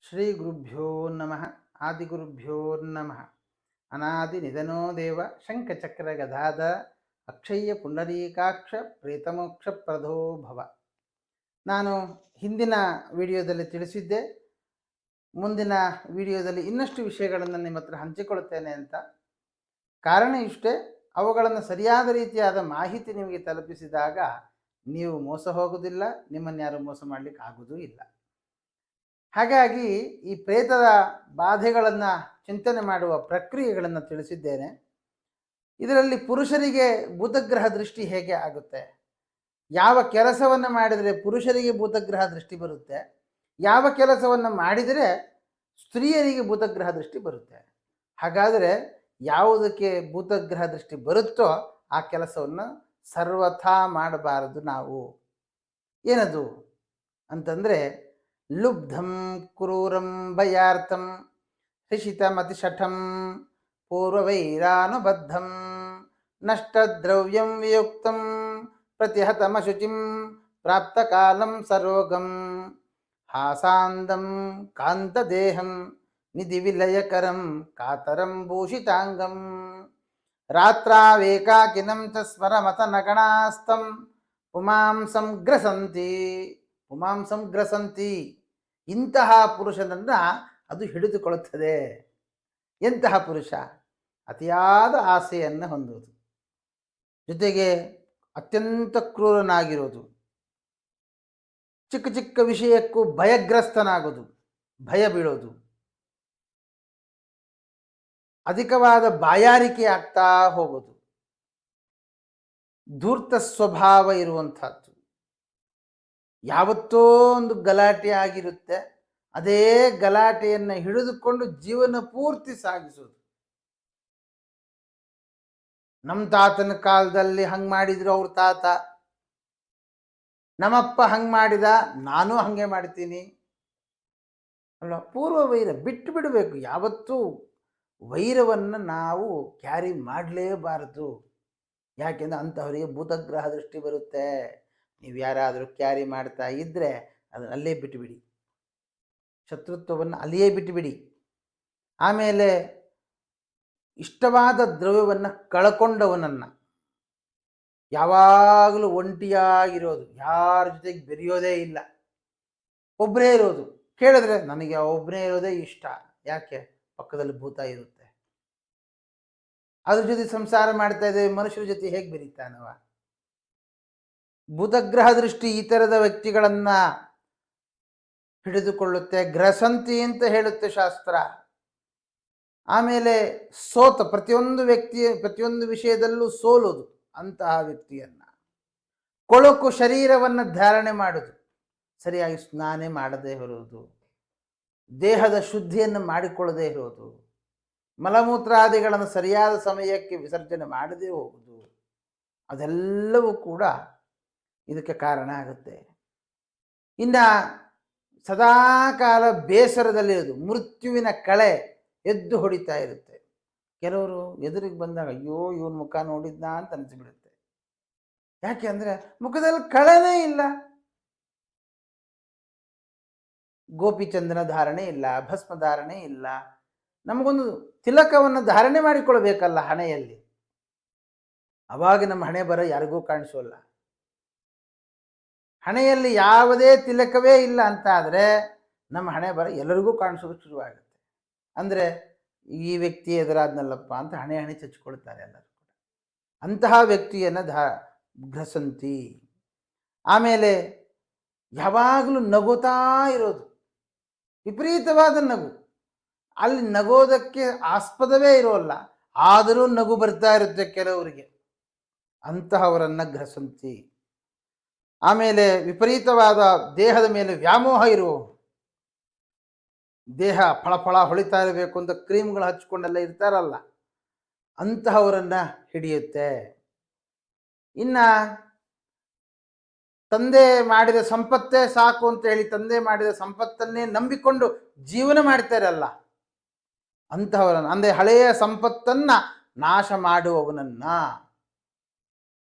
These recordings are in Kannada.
ಶ್ರೀ ಗುರುಭ್ಯೋ ನಮಃ ಆದಿಗುರುಭ್ಯೋ ನಮಃ ಅನಾದಿ ನಿಧನೋ ದೇವ ಶಂಖಚಕ್ರ ಗದಾದ ಅಕ್ಷಯ್ಯ ಪುಂಡರೀಕಾಕ್ಷ ಪ್ರೇತಮೋಕ್ಷ ಪ್ರದೋ ಭವ. ನಾನು ಹಿಂದಿನ ವಿಡಿಯೋದಲ್ಲಿ ತಿಳಿಸಿದ್ದೆ, ಮುಂದಿನ ವಿಡಿಯೋದಲ್ಲಿ ಇನ್ನಷ್ಟು ವಿಷಯಗಳನ್ನು ನಿಮ್ಮ ಹತ್ರ ಹಂಚಿಕೊಳ್ಳುತ್ತೇನೆ ಅಂತ. ಕಾರಣ ಇಷ್ಟೇ, ಅವುಗಳನ್ನು ಸರಿಯಾದ ರೀತಿಯಾದ ಮಾಹಿತಿ ನಿಮಗೆ ತಲುಪಿಸಿದಾಗ ನೀವು ಮೋಸ ಹೋಗುವುದಿಲ್ಲ, ನಿಮ್ಮನ್ನು ಯಾರು ಮೋಸ ಮಾಡಲಿಕ್ಕೆ ಆಗುವುದೂ ಇಲ್ಲ. ಹಾಗಾಗಿ ಈ ಪ್ರೇತದ ಬಾಧೆಗಳನ್ನು ಚಿಂತನೆ ಮಾಡುವ ಪ್ರಕ್ರಿಯೆಗಳನ್ನು ತಿಳಿಸಿದ್ದೇನೆ. ಇದರಲ್ಲಿ ಪುರುಷರಿಗೆ ಬುಧಗ್ರಹ ದೃಷ್ಟಿ ಹೇಗೆ ಆಗುತ್ತೆ, ಯಾವ ಕೆಲಸವನ್ನು ಮಾಡಿದರೆ ಪುರುಷರಿಗೆ ಬುಧಗ್ರಹ ದೃಷ್ಟಿ ಬರುತ್ತೆ, ಯಾವ ಕೆಲಸವನ್ನು ಮಾಡಿದರೆ ಸ್ತ್ರೀಯರಿಗೆ ಬುಧಗ್ರಹ ದೃಷ್ಟಿ ಬರುತ್ತೆ. ಹಾಗಾದರೆ ಯಾವುದಕ್ಕೆ ಬುಧಗ್ರಹ ದೃಷ್ಟಿ ಬರುತ್ತೋ ಆ ಕೆಲಸವನ್ನು ಸರ್ವಥಾ ಮಾಡಬಾರದು ನಾವು. ಏನದು ಅಂತಂದರೆ, ಲುಬ್ಧಂ ಕ್ರೂರಂ ಭಯಾರ್ಥಂ ಹೃಷಿತಮತಿಶಠಂ ಪೂರ್ವವೈರಾನುಬದ್ಧಂ ನಷ್ಟದ್ರವ್ಯಂ ವಿಯುಕ್ತಂ ಪ್ರತಿಹತಮಶುಚಿಂ ಪ್ರಾಪ್ತಕಾಲಂ ಸರೋಗಂ ಹಾಸಾಂದಂ ಕಾಂತದೇಹಂ ನಿಧಿವಿಲಯಕರಂ ಕಾತರಂ ಭೂಷಿತಾಂಗಂ ರಾತ್ರಾವೇಕಾಕಿನಂ ಚ ಸ್ಮರಮತನಗಣಾಸ್ತಂ ಪುಮಾಂಸಂ ಗ್ರಸಂತಿ. ಇಂತಹ ಪುರುಷನನ್ನು ಅದು ಹಿಡಿದುಕೊಳ್ಳುತ್ತದೆ. ಎಂತಹ ಪುರುಷ? ಅತಿಯಾದ ಆಸೆಯನ್ನು ಹೊಂದುವುದು, ಜೊತೆಗೆ ಅತ್ಯಂತ ಕ್ರೂರನಾಗಿರೋದು, ಚಿಕ್ಕ ಚಿಕ್ಕ ವಿಷಯಕ್ಕೂ ಭಯಗ್ರಸ್ತನಾಗೋದು, ಭಯ ಬೀಳೋದು, ಅಧಿಕವಾದ ಬಾಯಾರಿಕೆ ಆಗ್ತಾ ಹೋಗೋದು, ಧೂರ್ತ ಸ್ವಭಾವ ಇರುವಂಥದ್ದು. ಯಾವತ್ತೋ ಒಂದು ಗಲಾಟೆ ಆಗಿರುತ್ತೆ, ಅದೇ ಗಲಾಟೆಯನ್ನು ಹಿಡಿದುಕೊಂಡು ಜೀವನ ಪೂರ್ತಿ ಸಾಗಿಸೋದು. ನಮ್ಮ ತಾತನ ಕಾಲದಲ್ಲಿ ಹಂಗೆ ಮಾಡಿದ್ರು ಅವ್ರ ತಾತ, ನಮ್ಮಪ್ಪ ಹಂಗೆ ಮಾಡಿದ, ನಾನು ಹಾಗೆ ಮಾಡ್ತೀನಿ ಅಲ್ವಾ. ಪೂರ್ವ ವೈರ ಬಿಟ್ಟು ಬಿಡಬೇಕು. ಯಾವತ್ತೂ ವೈರವನ್ನು ನಾವು ಕ್ಯಾರಿ ಮಾಡಲೇಬಾರದು. ಯಾಕೆಂದರೆ ಅಂತಹವರಿಗೆ ಬುಧಗ್ರಹ ದೃಷ್ಟಿ ಬರುತ್ತೆ. ನೀವು ಯಾರಾದರೂ ಕ್ಯಾರಿ ಮಾಡ್ತಾ ಇದ್ದರೆ ಅದನ್ನು ಅಲ್ಲೇ ಬಿಟ್ಟುಬಿಡಿ, ಶತ್ರುತ್ವವನ್ನು ಅಲ್ಲಿಯೇ ಬಿಟ್ಟುಬಿಡಿ. ಆಮೇಲೆ ಇಷ್ಟವಾದ ದ್ರವ್ಯವನ್ನು ಕಳ್ಕೊಂಡವನನ್ನು, ಯಾವಾಗಲೂ ಒಂಟಿಯಾಗಿರೋದು, ಯಾರ ಜೊತೆಗೆ ಬೆರೆಯೋದೇ ಇಲ್ಲ, ಒಬ್ಬರೇ ಇರೋದು. ಕೇಳಿದ್ರೆ ನನಗೆ ಒಬ್ಬನೇ ಇರೋದೇ ಇಷ್ಟ. ಯಾಕೆ? ಪಕ್ಕದಲ್ಲಿ ಭೂತ ಇರುತ್ತೆ, ಅದ್ರ ಜೊತೆ ಸಂಸಾರ ಮಾಡ್ತಾ ಇದ್ದೇವೆ, ಮನುಷ್ಯರ ಜೊತೆ ಹೇಗೆ ಬೆರೀತಾನವ? ಬುಧಗ್ರಹ ದೃಷ್ಟಿ ಈ ಥರದ ವ್ಯಕ್ತಿಗಳನ್ನು ಹಿಡಿದುಕೊಳ್ಳುತ್ತೆ. ಗ್ರಸಂತಿ ಅಂತ ಹೇಳುತ್ತೆ ಶಾಸ್ತ್ರ. ಆಮೇಲೆ ಪ್ರತಿಯೊಂದು ವಿಷಯದಲ್ಲೂ ಸೋಲೋದು, ಅಂತಹ ವ್ಯಕ್ತಿಯನ್ನು. ಕೊಳಕು ಶರೀರವನ್ನು ಧಾರಣೆ ಮಾಡೋದು, ಸರಿಯಾಗಿ ಸ್ನಾನ ಮಾಡದೇ ಇರೋದು, ದೇಹದ ಶುದ್ಧಿಯನ್ನು ಮಾಡಿಕೊಳ್ಳದೇ ಇರೋದು, ಮಲಮೂತ್ರಾದಿಗಳನ್ನು ಸರಿಯಾದ ಸಮಯಕ್ಕೆ ವಿಸರ್ಜನೆ ಮಾಡದೇ ಹೋಗುವುದು, ಅದೆಲ್ಲವೂ ಕೂಡ ಇದಕ್ಕೆ ಕಾರಣ ಆಗುತ್ತೆ. ಇನ್ನು ಸದಾಕಾಲ ಬೇಸರದಲ್ಲಿರೋದು, ಮೃತ್ಯುವಿನ ಕಳೆ ಎದ್ದು ಹೊಡಿತಾ ಇರುತ್ತೆ. ಕೆಲವರು ಎದುರಿಗೆ ಬಂದಾಗ ಅಯ್ಯೋ ಇವನ ಮುಖ ನೋಡಿದ್ನ ಅಂತ ಅನಿಸ್ಬಿಡುತ್ತೆ. ಯಾಕೆ ಅಂದರೆ ಮುಖದಲ್ಲಿ ಕಳೆನೇ ಇಲ್ಲ, ಗೋಪಿಚಂದನ ಧಾರಣೆ ಇಲ್ಲ, ಭಸ್ಮ ಧಾರಣೆ ಇಲ್ಲ. ನಮಗೊಂದು ತಿಲಕವನ್ನು ಧಾರಣೆ ಮಾಡಿಕೊಳ್ಬೇಕಲ್ಲ ಹಣೆಯಲ್ಲಿ, ಅವಾಗ ನಮ್ಮ ಹಣೆ ಬರ ಯಾರಿಗೂ ಕಾಣಿಸೋಲ್ಲ. ಹಣೆಯಲ್ಲಿ ಯಾವುದೇ ತಿಲಕವೇ ಇಲ್ಲ ಅಂತ ಆದರೆ ನಮ್ಮ ಹಣೆ ಬರ ಎಲ್ಲರಿಗೂ ಕಾಣಿಸೋದು ಶುರುವಾಗುತ್ತೆ. ಅಂದರೆ ಈ ವ್ಯಕ್ತಿ ಎದುರಾದ್ನಲ್ಲಪ್ಪ ಅಂತ ಹಣೆ ಚಚ್ಕೊಳ್ತಾರೆ ಎಲ್ಲರೂ ಕೂಡ. ಅಂತಹ ವ್ಯಕ್ತಿಯನ್ನು ಗ್ರಸಂತಿ. ಆಮೇಲೆ ಯಾವಾಗಲೂ ನಗುತ್ತಾ ಇರೋದು, ವಿಪರೀತವಾದ ನಗು, ಅಲ್ಲಿ ನಗೋದಕ್ಕೆ ಆಸ್ಪದವೇ ಇರೋಲ್ಲ, ಆದರೂ ನಗು ಬರ್ತಾ ಇರುತ್ತೆ ಕೆಲವರಿಗೆ, ಅಂತಹವರನ್ನು ಗ್ರಸಂತಿ. ಆಮೇಲೆ ವಿಪರೀತವಾದ ದೇಹದ ಮೇಲೆ ವ್ಯಾಮೋಹ ಇರುವವರು, ದೇಹ ಫಳಫಳ ಹೊಳಿತಾ ಇರಬೇಕು ಅಂತ ಕ್ರೀಮ್ಗಳು ಹಚ್ಕೊಂಡೆಲ್ಲ ಇರ್ತಾರಲ್ಲ, ಅಂತಹವರನ್ನು ಹಿಡಿಯುತ್ತೆ. ಇನ್ನು ತಂದೆ ಮಾಡಿದ ಸಂಪತ್ತೇ ಸಾಕು ಅಂತ ಹೇಳಿ ತಂದೆ ಮಾಡಿದ ಸಂಪತ್ತನ್ನೇ ನಂಬಿಕೊಂಡು ಜೀವನ ಮಾಡ್ತಾರಲ್ಲ, ಅಂತಹವರನ್ನು, ಅಂದರೆ ಹಳೆಯ ಸಂಪತ್ತನ್ನು ನಾಶ ಮಾಡುವವನನ್ನ,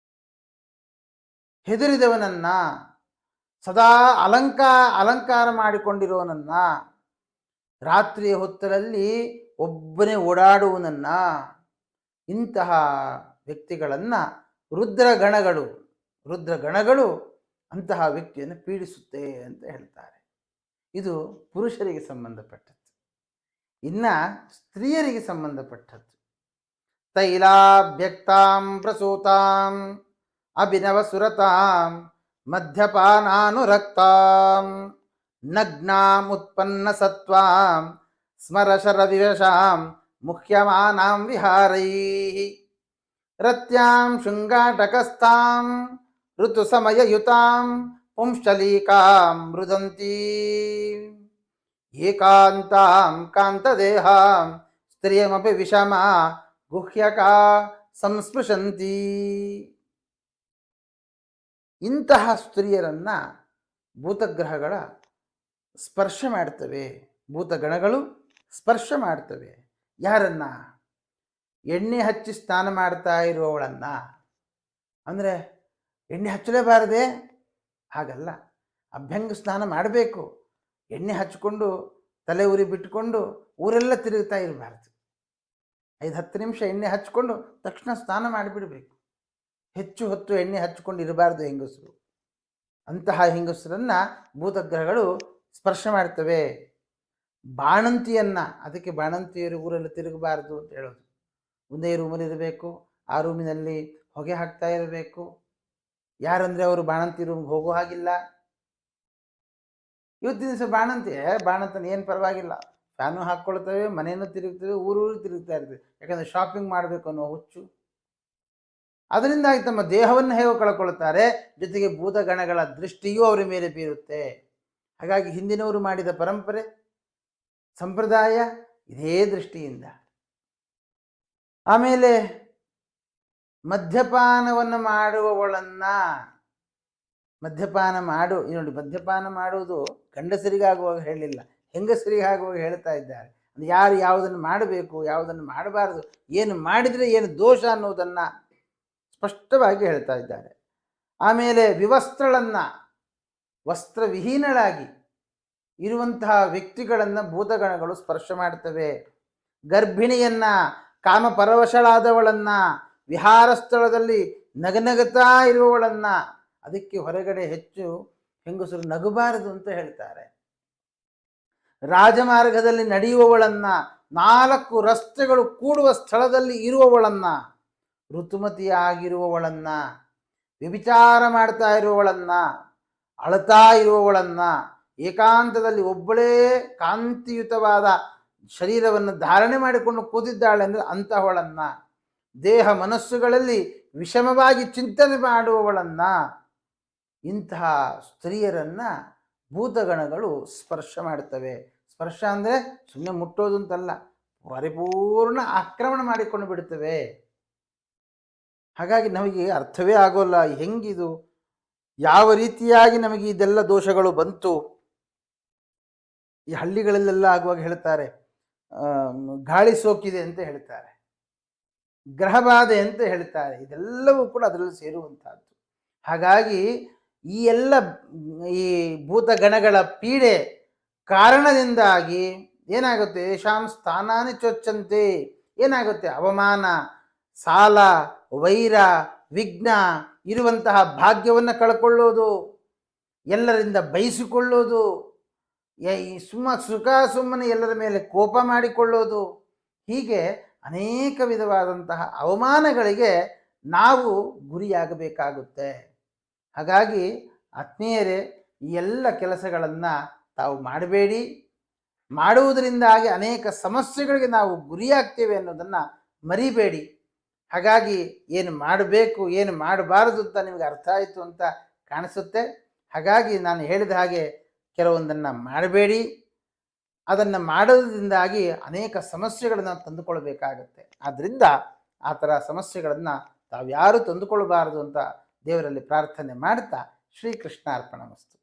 ಹೆದರಿದವನನ್ನ, ಸದಾ ಅಲಂಕಾರ ಮಾಡಿಕೊಂಡಿರುವವನನ್ನ, ರಾತ್ರಿಯ ಹೊತ್ತರಲ್ಲಿ ಒಬ್ಬನೇ ಓಡಾಡುವನನ್ನ, ಇಂತಹ ವ್ಯಕ್ತಿಗಳನ್ನು ರುದ್ರಗಣಗಳು ರುದ್ರಗಣಗಳು ಅಂತಹ ವ್ಯಕ್ತಿಯನ್ನು ಪೀಡಿಸುತ್ತೆ ಅಂತ ಹೇಳ್ತಾರೆ. ಇದು ಪುರುಷರಿಗೆ ಸಂಬಂಧಪಟ್ಟದ್ದು. ಇನ್ನು ಸ್ತ್ರೀಯರಿಗೆ ಸಂಬಂಧಪಟ್ಟದ್ದು. ತೈಲಾಭ್ಯಕ್ತಾಂ ಪ್ರಸೂತಾಂ ಅಭಿನವ ಸುರತಾಂ ಮಧ್ಯಪಾನಾನುರಕ್ತಾಂ ನಗ್ನಾಂ ಉತ್ಪನ್ನ ಸತ್ವಾಂ ಸ್ಮರಶರ ವಿವಶಾಂ ಮುಖ್ಯಮಾನಾಂ ವಿಹಾರೈಃ ರತ್ಯಾಂ ಶೃಂಗಾಟಕಸ್ಥಾಂ ಋತು ಸಮಯಯುತಾಂ ಪುಂಶ್ಚಲೀಕಾಂ ಮೃದಂತಿ ಏಕಾಂತಾಂ ಕಾಂತದೇಹಾಂ ಸ್ತ್ರಿಯಮಪಿ ವಿಷಮ ಗುಹ್ಯಕಾ ಸಂಸ್ಪೃಶಂತಿ. ಇಂತಹ ಸ್ತ್ರೀಯರನ್ನ ಭೂತಗ್ರಹಗಳ ಸ್ಪರ್ಶ ಮಾಡ್ತವೆ, ಭೂತಗಣಗಳು ಸ್ಪರ್ಶ ಮಾಡ್ತವೆ. ಯಾರನ್ನ? ಎಣ್ಣೆ ಹಚ್ಚಿ ಸ್ನಾನ ಮಾಡ್ತಾ ಇರುವವಳನ್ನ. ಅಂದರೆ ಎಣ್ಣೆ ಹಚ್ಚಲೇಬಾರದೆ? ಹಾಗಲ್ಲ, ಅಭ್ಯಂಗ ಸ್ನಾನ ಮಾಡಬೇಕು. ಎಣ್ಣೆ ಹಚ್ಕೊಂಡು ತಲೆ ಉರಿ ಬಿಟ್ಟುಕೊಂಡು ಊರೆಲ್ಲ ತಿರುಗ್ತಾ ಇರಬಾರ್ದು. 5-10 ನಿಮಿಷ ಎಣ್ಣೆ ಹಚ್ಕೊಂಡು ತಕ್ಷಣ ಸ್ನಾನ ಮಾಡಿಬಿಡಬೇಕು. ಹೆಚ್ಚು ಹೊತ್ತು ಎಣ್ಣೆ ಹಚ್ಕೊಂಡು ಇರಬಾರ್ದು ಹೆಂಗಸರು. ಅಂತಹ ಹೆಂಗಸರನ್ನು ಭೂತಗ್ರಹಗಳು ಸ್ಪರ್ಶ ಮಾಡ್ತವೆ. ಬಾಣಂತಿಯನ್ನು, ಅದಕ್ಕೆ ಬಾಣಂತಿಯರು ಊರಲ್ಲಿ ತಿರುಗಬಾರ್ದು ಅಂತ ಹೇಳೋದು. ಒಂದೇ ರೂಮಲ್ಲಿ ಇರಬೇಕು, ಆ ರೂಮಿನಲ್ಲಿ ಹೊಗೆ ಹಾಕ್ತಾ ಇರಬೇಕು. ಯಾರಂದರೆ ಅವರು ಬಾಣಂತಿ ರೂಮ್ಗೆ ಹೋಗೋ ಹಾಗಿಲ್ಲ. ಇವತ್ತಿನ ದಿವಸ ಬಾಣಂತನ ಏನು ಪರವಾಗಿಲ್ಲ, ಫ್ಯಾನು ಹಾಕ್ಕೊಳ್ತೇವೆ, ಮನೆಯನ್ನು ತಿರುಗ್ತೇವೆ, ಊರೂರು ತಿರುಗ್ತಾ ಇರ್ತೇವೆ. ಯಾಕಂದರೆ ಶಾಪಿಂಗ್ ಮಾಡಬೇಕು ಅನ್ನೋ ಹುಚ್ಚು. ಅದರಿಂದಾಗಿ ತಮ್ಮ ದೇಹವನ್ನು ಹೇಗೆ ಕಳ್ಕೊಳ್ತಾರೆ, ಜೊತೆಗೆ ಭೂತಗಣಗಳ ದೃಷ್ಟಿಯೂ ಅವರ ಮೇಲೆ ಬೀರುತ್ತೆ. ಹಾಗಾಗಿ ಹಿಂದಿನವರು ಮಾಡಿದ ಪರಂಪರೆ ಸಂಪ್ರದಾಯ ಇದೇ ದೃಷ್ಟಿಯಿಂದ. ಆಮೇಲೆ ಮದ್ಯಪಾನವನ್ನು ಮಾಡುವವಳನ್ನು, ನೋಡಿ, ಮದ್ಯಪಾನ ಮಾಡುವುದು ಗಂಡಸರಿಗಾಗುವಾಗ ಹೇಳಲಿಲ್ಲ, ಹೆಂಗಸರಿಗಾಗುವಾಗ ಹೇಳ್ತಾ ಇದ್ದಾರೆ. ಯಾರು ಯಾವುದನ್ನು ಮಾಡಬೇಕು, ಯಾವುದನ್ನು ಮಾಡಬಾರದು, ಏನು ಮಾಡಿದರೆ ಏನು ದೋಷ ಅನ್ನೋದನ್ನು ಸ್ಪಷ್ಟವಾಗಿ ಹೇಳ್ತಾ ಇದ್ದಾರೆ. ಆಮೇಲೆ ವಿವಸ್ತ್ರಳನ್ನು, ವಸ್ತ್ರವಿಹೀನಳಾಗಿ ಇರುವಂತಹ ವ್ಯಕ್ತಿಗಳನ್ನು ಭೂತಗಣಗಳು ಸ್ಪರ್ಶ ಮಾಡ್ತವೆ. ಗರ್ಭಿಣಿಯನ್ನು, ಕಾಮಪರವಶಳಾದವಳನ್ನು, ವಿಹಾರ ಸ್ಥಳದಲ್ಲಿ ನಗನಗುತ್ತಾ ಇರುವವಳನ್ನು, ಅದಕ್ಕೆ ಹೊರಗಡೆ ಹೆಚ್ಚು ಹೆಂಗಸರು ನಗಬಾರದು ಅಂತ ಹೇಳ್ತಾರೆ. ರಾಜಮಾರ್ಗದಲ್ಲಿ ನಡೆಯುವವಳನ್ನು, 4 ರಸ್ತೆಗಳು ಕೂಡುವ ಸ್ಥಳದಲ್ಲಿ ಇರುವವಳನ್ನು, ಋತುಮತಿಯಾಗಿರುವವಳನ್ನು, ವ್ಯಭಿಚಾರ ಮಾಡ್ತಾ ಇರುವವಳನ್ನು, ಅಳತಾ ಇರುವವಳನ್ನು, ಏಕಾಂತದಲ್ಲಿ ಒಬ್ಬಳೇ ಕಾಂತಿಯುತವಾದ ಶರೀರವನ್ನು ಧಾರಣೆ ಮಾಡಿಕೊಂಡು ಕೂತಿದ್ದಾಳೆ ಅಂದರೆ ಅಂತಹವಳನ್ನು, ದೇಹ ಮನಸ್ಸುಗಳಲ್ಲಿ ವಿಷಮವಾಗಿ ಚಿಂತನೆ ಮಾಡುವವಳನ್ನು, ಇಂತಹ ಸ್ತ್ರೀಯರನ್ನು ಭೂತಗಣಗಳು ಸ್ಪರ್ಶ ಮಾಡ್ತವೆ. ಸ್ಪರ್ಶ ಅಂದರೆ ಸುಮ್ಮನೆ ಮುಟ್ಟೋದು ಅಂತಲ್ಲ, ಪರಿಪೂರ್ಣ ಆಕ್ರಮಣ ಮಾಡಿಕೊಂಡು ಬಿಡುತ್ತವೆ. ಹಾಗಾಗಿ ನಮಗೆ ಅರ್ಥವೇ ಆಗೋಲ್ಲ, ಹೆಂಗಿದು, ಯಾವ ರೀತಿಯಾಗಿ ನಮಗೆ ಇದೆಲ್ಲ ದೋಷಗಳು ಬಂತು. ಈ ಹಳ್ಳಿಗಳಲ್ಲೆಲ್ಲ ಆಗುವಾಗ ಹೇಳ್ತಾರೆ, ಗಾಳಿ ಸೋಕಿದೆ ಅಂತ ಹೇಳ್ತಾರೆ, ಗ್ರಹಬಾಧೆ ಅಂತ ಹೇಳ್ತಾರೆ. ಇದೆಲ್ಲವೂ ಕೂಡ ಅದರಲ್ಲಿ ಸೇರುವಂತಹದ್ದು. ಹಾಗಾಗಿ ಈ ಭೂತಗಣಗಳ ಪೀಡೆ ಕಾರಣದಿಂದಾಗಿ ಏನಾಗುತ್ತೆ, ಯಶಾಂ ಸ್ಥಾನಾನಿ ಚೊಚ್ಚಂತೆ, ಏನಾಗುತ್ತೆ, ಅವಮಾನ, ಸಾಲ, ವೈರ, ವಿಘ್ನ ಇರುವಂತಹ ಭಾಗ್ಯವನ್ನು ಕಳ್ಕೊಳ್ಳೋದು, ಎಲ್ಲರಿಂದ ಬಯಸಿಕೊಳ್ಳೋದು, ಸುಮ್ಮನೆ ಎಲ್ಲರ ಮೇಲೆ ಕೋಪ ಮಾಡಿಕೊಳ್ಳೋದು, ಹೀಗೆ ಅನೇಕ ವಿಧವಾದಂತಹ ಅವಮಾನಗಳಿಗೆ ನಾವು ಗುರಿಯಾಗಬೇಕಾಗುತ್ತೆ. ಹಾಗಾಗಿ ಆತ್ಮೀಯರೇ, ಈ ಎಲ್ಲ ಕೆಲಸಗಳನ್ನು ತಾವು ಮಾಡಬೇಡಿ. ಮಾಡುವುದರಿಂದಾಗಿ ಅನೇಕ ಸಮಸ್ಯೆಗಳಿಗೆ ನಾವು ಗುರಿಯಾಗ್ತೇವೆ ಅನ್ನೋದನ್ನು ಮರಿಬೇಡಿ. ಹಾಗಾಗಿ ಏನು ಮಾಡಬೇಕು, ಏನು ಮಾಡಬಾರದು ಅಂತ ನಿಮಗೆ ಅರ್ಥ ಆಯಿತು ಅಂತ ಕಾಣಿಸುತ್ತೆ. ಹಾಗಾಗಿ ನಾನು ಹೇಳಿದ ಹಾಗೆ ಕೆಲವೊಂದನ್ನು ಮಾಡಬೇಡಿ. ಅದನ್ನು ಮಾಡೋದ್ರಿಂದಾಗಿ ಅನೇಕ ಸಮಸ್ಯೆಗಳನ್ನು ತಂದುಕೊಳ್ಬೇಕಾಗತ್ತೆ. ಆದ್ದರಿಂದ ಆ ಥರ ಸಮಸ್ಯೆಗಳನ್ನು ತಾವ್ಯಾರೂ ತಂದುಕೊಳ್ಬಾರದು ಅಂತ ದೇವರಲ್ಲಿ ಪ್ರಾರ್ಥನೆ ಮಾಡ್ತಾ ಶ್ರೀಕೃಷ್ಣಾರ್ಪಣಮಸ್ತು.